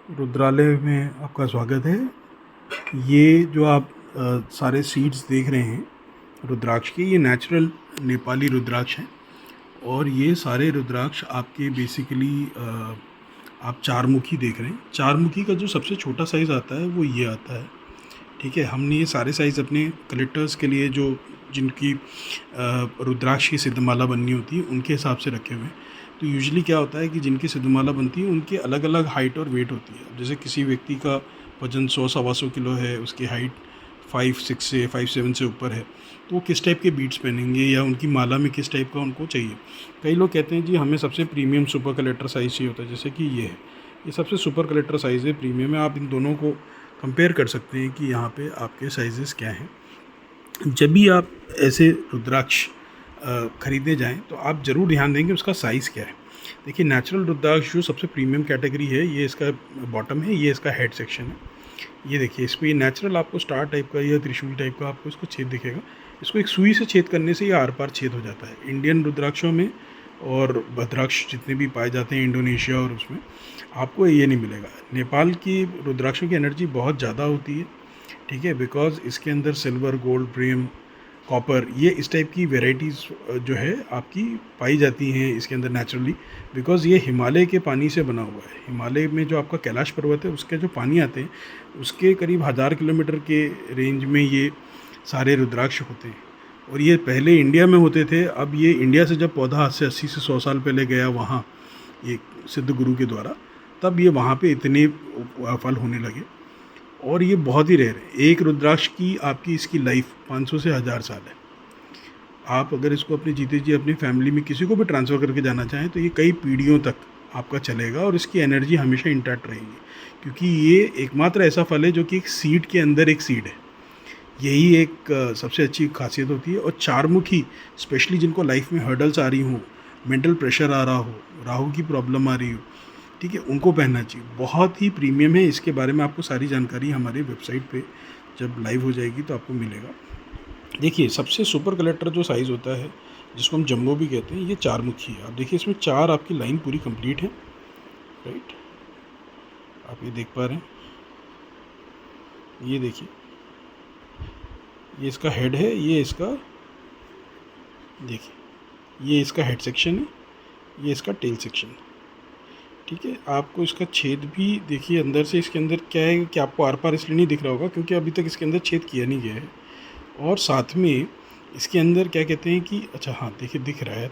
रुद्रालय में आपका स्वागत है। ये जो आप सारे सीड्स देख रहे हैं रुद्राक्ष के, ये नेचुरल नेपाली रुद्राक्ष हैं। और ये सारे रुद्राक्ष आपके बेसिकली आप चारमुखी देख रहे हैं। चारमुखी का जो सबसे छोटा साइज़ आता है वो ये आता है। ठीक है, हमने ये सारे साइज़ अपने कलेक्टर्स के लिए जो जिनकी रुद्राक्ष की सिद्धमाला बननी होती है उनके हिसाब से रखे हुए हैं। तो यूजुअली क्या होता है कि जिनकी सिद्धमाला बनती है उनकी अलग अलग हाइट और वेट होती है। जैसे किसी व्यक्ति का वजन 100-125 किलो है, उसकी हाइट 5'6" से 5'7" से ऊपर है, तो वो किस टाइप के बीट्स पहनेंगे या उनकी माला में किस टाइप का उनको चाहिए। कई लोग कहते हैं जी हमें सबसे प्रीमियम सुपर कलेक्टर साइज़ चाहिए होता है, जैसे कि ये है, ये सबसे सुपर कलेक्टर साइज़ है, प्रीमियम है। आप इन दोनों को कंपेयर कर सकते हैं कि यहाँ पे आपके साइजेस क्या हैं। जब भी आप ऐसे रुद्राक्ष ख़रीदने जाएं तो आप ज़रूर ध्यान देंगे उसका साइज़ क्या है। देखिए, नेचुरल रुद्राक्ष जो सबसे प्रीमियम कैटेगरी है, ये इसका बॉटम है, ये इसका हेड सेक्शन है। ये देखिए, इस पर ये नेचुरल आपको स्टार टाइप का या त्रिशूल टाइप का आपको इसको छेद दिखेगा। इसको एक सुई से छेद करने से ये आर पार छेद हो जाता है। इंडियन रुद्राक्षों में और भद्राक्ष जितने भी पाए जाते हैं इंडोनेशिया और उसमें, आपको ये नहीं मिलेगा। नेपाल की रुद्राक्षों की एनर्जी बहुत ज़्यादा होती है, ठीक है, बिकॉज इसके अंदर सिल्वर, गोल्ड, ब्रियम, कॉपर, ये इस टाइप की वेराइटीज़ जो है आपकी पाई जाती हैं इसके अंदर नेचुरली। बिकॉज़ ये हिमालय के पानी से बना हुआ है। हिमालय में जो आपका कैलाश पर्वत है उसके जो पानी आते हैं उसके करीब 1000 किलोमीटर के रेंज में ये सारे रुद्राक्ष होते हैं। और ये पहले इंडिया में होते थे, अब ये इंडिया से जब पौधा आज से 80 से 100 साल पहले गया वहाँ एक सिद्ध गुरु के द्वारा, तब ये वहाँ पे इतने फल होने लगे। और ये बहुत ही रेयर है। एक रुद्राक्ष की आपकी इसकी लाइफ 500 से 1000 साल है। आप अगर इसको अपने जीते जी अपनी फैमिली में किसी को भी ट्रांसफ़र करके जाना चाहें तो ये कई पीढ़ियों तक आपका चलेगा और इसकी एनर्जी हमेशा इंटैक्ट रहेगी, क्योंकि ये एकमात्र ऐसा फल है जो कि एक सीड के अंदर एक सीड है। यही एक सबसे अच्छी खासियत होती है। और चारमुखी स्पेशली जिनको लाइफ में हर्डल्स आ रही हों, मेंटल प्रेशर आ रहा हो, राहु की प्रॉब्लम आ रही हो, ठीक है, उनको पहनना चाहिए। बहुत ही प्रीमियम है। इसके बारे में आपको सारी जानकारी हमारे वेबसाइट पे जब लाइव हो जाएगी तो आपको मिलेगा। देखिए, सबसे सुपर कलेक्टर जो साइज़ होता है जिसको हम जम्बो भी कहते हैं, ये चारमुखी है। आप देखिए, इसमें 4 आपकी लाइन पूरी कंप्लीट है, राइट, आप ये देख पा रहे हैं। ये देखिए, ये इसका हेड है, ये इसका देखिए, ये इसका हेड सेक्शन है, ये इसका टेल सेक्शन है, ठीक है। आपको इसका छेद भी देखिए अंदर से, इसके अंदर क्या है कि आपको आर पार इसलिए नहीं दिख रहा होगा क्योंकि अभी तक इसके अंदर छेद किया नहीं गया है। और साथ में इसके अंदर क्या कहते हैं कि अच्छा हाँ, देखिए दिख रहा है,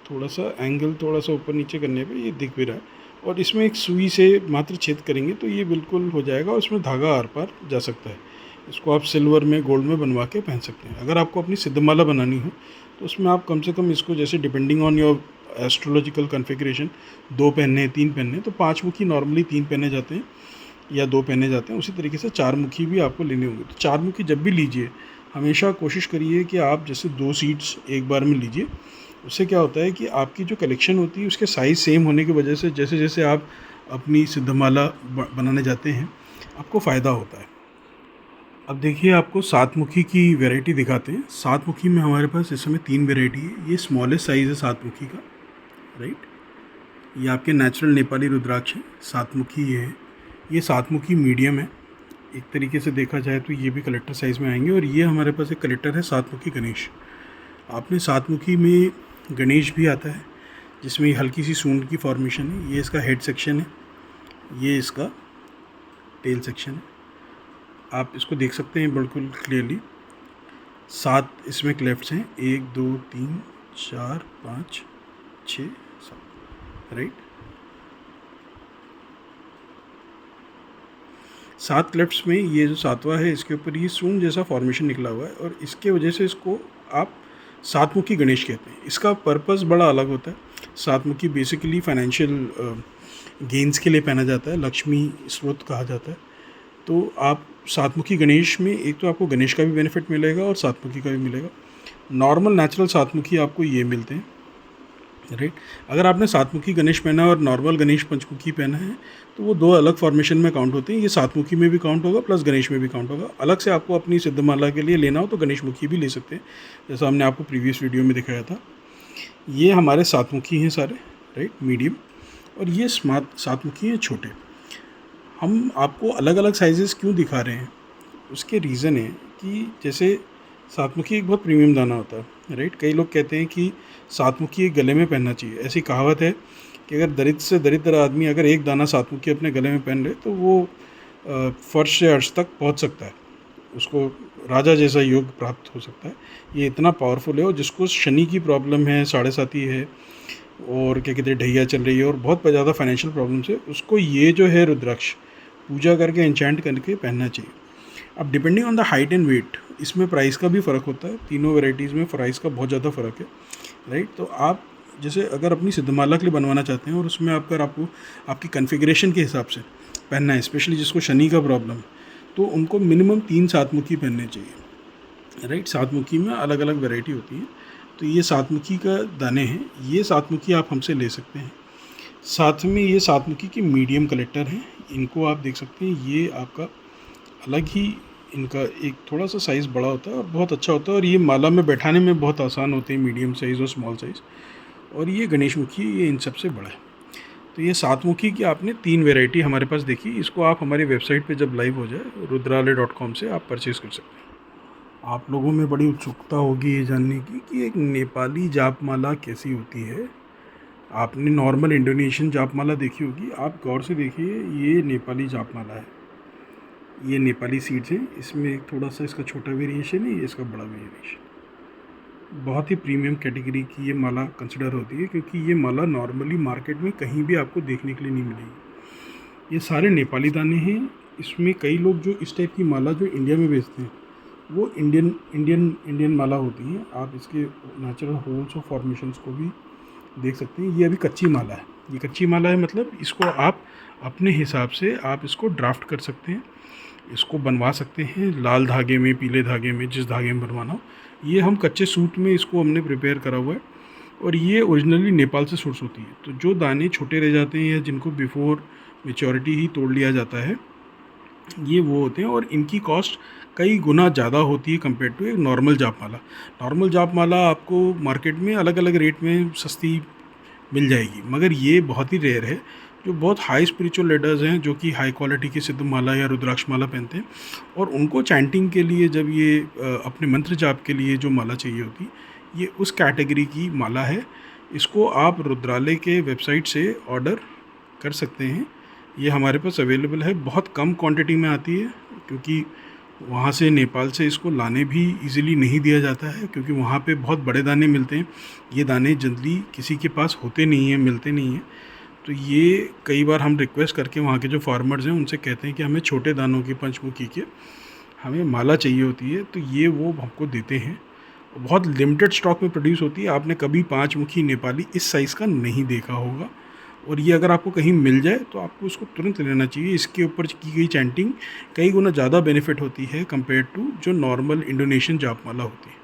थोड़ा सा एंगल थोड़ा सा ऊपर नीचे करने पे ये दिख भी रहा है। और इसमें एक सुई से मात्र छेद करेंगे तो ये बिल्कुल हो जाएगा और इसमें धागा आर पार जा सकता है। इसको आप सिल्वर में, गोल्ड में बनवा के पहन सकते हैं। अगर आपको अपनी सिद्धमाला बनानी हो तो उसमें आप कम से कम इसको, जैसे depending on your astrological configuration, 2 पहनने हैं, 3 पहनने हैं, तो 5 मुखी नॉर्मली 3 पहने जाते हैं या 2 पहने जाते हैं। उसी तरीके से 4 मुखी भी आपको लेने होंगे। तो 4 मुखी जब भी लीजिए, हमेशा कोशिश करिए कि आप जैसे 2 सीड्स एक बार में लीजिए। उससे क्या होता है कि आपकी जो कलेक्शन होती है उसके साइज़ सेम होने की वजह से जैसे जैसे आप अपनी सिद्धमाला बनाने जाते हैं आपको फ़ायदा होता है। अब देखिए, आपको 7 मुखी की वैरायटी दिखाते हैं। 7 मुखी में हमारे पास इस समय 3 वैरायटी है। ये स्मॉलेस्ट साइज़ है 7 मुखी का, राइट। ये आपके नेचुरल नेपाली रुद्राक्ष है, 7 मुखी ये है। ये 7 मुखी मीडियम है। एक तरीके से देखा जाए तो ये भी कलेक्टर साइज़ में आएंगे। और ये हमारे पास एक कलेक्टर है 7 मुखी गणेश। आपने 7 मुखी में गणेश भी आता है जिसमें हल्की सी सूंड की फॉर्मेशन है। ये इसका हेड सेक्शन है, ये इसका टेल सेक्शन है। आप इसको देख सकते हैं बिल्कुल क्लियरली। 7 इसमें क्लेफ्ट्स हैं, 1 2 3 4 5 6 7, राइट। 7 क्लेफ्ट्स में ये जो 7वां है, इसके ऊपर ये सूंड जैसा फॉर्मेशन निकला हुआ है और इसके वजह से इसको आप 7 मुखी गणेश कहते हैं। इसका पर्पस बड़ा अलग होता है। 7 मुखी बेसिकली फाइनेंशियल गेंस के लिए पहना जाता है, लक्ष्मी स्रोत कहा जाता है। तो आप 7 मुखी गणेश में एक तो आपको गणेश का भी बेनिफिट मिलेगा और 7 मुखी का भी मिलेगा। नॉर्मल नेचुरल 7 मुखी आपको ये मिलते हैं, राइट। अगर आपने 7 मुखी गणेश पहना और नॉर्मल गणेश पंचमुखी पहना है तो वो 2 अलग फॉर्मेशन में काउंट होते हैं। ये 7 मुखी में भी काउंट होगा प्लस गणेश में भी काउंट होगा। अलग से आपको अपनी सिद्धमाला के लिए लेना हो तो गणेश मुखी भी ले सकते हैं, जैसा हमने आपको प्रीवियस वीडियो में दिखाया था। ये हमारे 7 मुखी हैं सारे, राइट, मीडियम। और ये 7 मुखी हैं छोटे। हम आपको अलग अलग साइजेस क्यों दिखा रहे हैं, उसके रीज़न है कि जैसे सातमुखी एक बहुत प्रीमियम दाना होता है, राइट। कई लोग कहते हैं कि सातमुखी एक गले में पहनना चाहिए। ऐसी कहावत है कि अगर दरिद्र से दरिद्र आदमी अगर एक दाना सातमुखी अपने गले में पहन ले तो वो फर्श से अर्श तक पहुंच सकता है, उसको राजा जैसा योग प्राप्त हो सकता है। ये इतना पावरफुल है। और जिसको शनि की प्रॉब्लम है, साढ़े साती है, और क्या कहते हैं ढैया चल रही है, और बहुत ज़्यादा फाइनेंशियल प्रॉब्लम्स है, उसको ये जो है रुद्राक्ष पूजा करके एंचेंट करके पहनना चाहिए। अब depending on the height and weight इसमें प्राइस का भी फ़र्क होता है। तीनों वेराइटीज़ में प्राइस का बहुत ज़्यादा फ़र्क है, राइट। तो आप जैसे अगर अपनी सिद्धमाला के लिए बनवाना चाहते हैं और उसमें आपको आपकी कॉन्फ़िगरेशन के हिसाब से पहनना है, स्पेशली जिसको शनि का प्रॉब्लम है, तो उनको मिनिमम 3 सातमुखी पहनने चाहिए, राइट। सातमुखी में अलग अलग वैरायटी होती है। तो ये सातमुखी का दाने हैं, ये सातमुखी आप हमसे ले सकते हैं। साथ में ये सातमुखी के मीडियम कलेक्टर हैं, इनको आप देख सकते हैं। ये आपका अलग ही इनका एक थोड़ा सा साइज़ बड़ा होता है और बहुत अच्छा होता है, और ये माला में बैठाने में बहुत आसान होते हैं, मीडियम साइज़ और स्मॉल साइज़। और ये गणेश मुखी, ये इन सबसे बड़ा है। तो ये सातमुखी की आपने 3 वैरायटी हमारे पास देखी। इसको आप हमारी वेबसाइट पे जब लाइव हो जाए rudralay.com से आप परचेज़ कर सकते हैं। आप लोगों में बड़ी उत्सुकता होगी ये जानने की कि एक नेपाली जापमाला कैसी होती है। आपने नॉर्मल इंडोनेशियन जापमाला देखी होगी, आप गौर से देखिए, ये नेपाली जापमाला है। ये नेपाली सीड्स हैं, इसमें थोड़ा सा इसका छोटा वेरिएशन है, ये इसका बड़ा वेरिएशन। बहुत ही प्रीमियम कैटेगरी की ये माला कंसिडर होती है, क्योंकि ये माला नॉर्मली मार्केट में कहीं भी आपको देखने के लिए नहीं मिलेगी। ये सारे नेपाली दाने हैं। इसमें कई लोग जो इस टाइप की माला जो इंडिया में बेचते हैं वो इंडियन माला होती है। आप इसके नेचुरल होल्स और फॉर्मेशंस को भी देख सकते हैं। ये अभी कच्ची माला है, ये कच्ची माला है, मतलब इसको आप अपने हिसाब से आप इसको ड्राफ्ट कर सकते हैं, इसको बनवा सकते हैं लाल धागे में, पीले धागे में, जिस धागे में बनवाना हो। ये हम कच्चे सूत में इसको हमने प्रिपेयर करा हुआ है, और ये ओरिजिनली नेपाल से सोर्स होती है। तो जो दाने छोटे रह जाते हैं या जिनको बिफोर मेच्योरिटी ही तोड़ लिया जाता है, ये वो होते हैं, और इनकी कॉस्ट कई गुना ज़्यादा होती है कंपेयर टू एक नॉर्मल जापमाला। नॉर्मल जापमाला आपको मार्केट में अलग अलग रेट में सस्ती मिल जाएगी, मगर ये बहुत ही रेयर है। जो बहुत हाई स्पिरिचुअल लीडर्स हैं जो कि हाई क्वालिटी की सिद्धमाला या रुद्राक्ष माला पहनते हैं, और उनको चैंटिंग के लिए जब ये अपने मंत्र जाप के लिए जो माला चाहिए होती, ये उस कैटेगरी की माला है। इसको आप रुद्रालय के वेबसाइट से ऑर्डर कर सकते हैं। ये हमारे पास अवेलेबल है, बहुत कम क्वांटिटी में आती है, क्योंकि वहाँ से नेपाल से इसको लाने भी इजीली नहीं दिया जाता है, क्योंकि वहाँ पे बहुत बड़े दाने मिलते हैं। ये दाने जल्दी किसी के पास होते नहीं हैं, मिलते नहीं हैं। तो ये कई बार हम रिक्वेस्ट करके वहाँ के जो फार्मर्स हैं उनसे कहते हैं कि हमें छोटे दानों की, पंचमुखी के हमें माला चाहिए होती है, तो ये वो हमको देते हैं। बहुत लिमिटेड स्टॉक में प्रोड्यूस होती है। आपने कभी 5 मुखी नेपाली इस साइज़ का नहीं देखा होगा, और ये अगर आपको कहीं मिल जाए तो आपको उसको तुरंत लेना चाहिए। इसके ऊपर की गई चैंटिंग कई गुना ज़्यादा बेनिफिट होती है कंपेयर टू जो नॉर्मल इंडोनेशियन जापमाला होती है।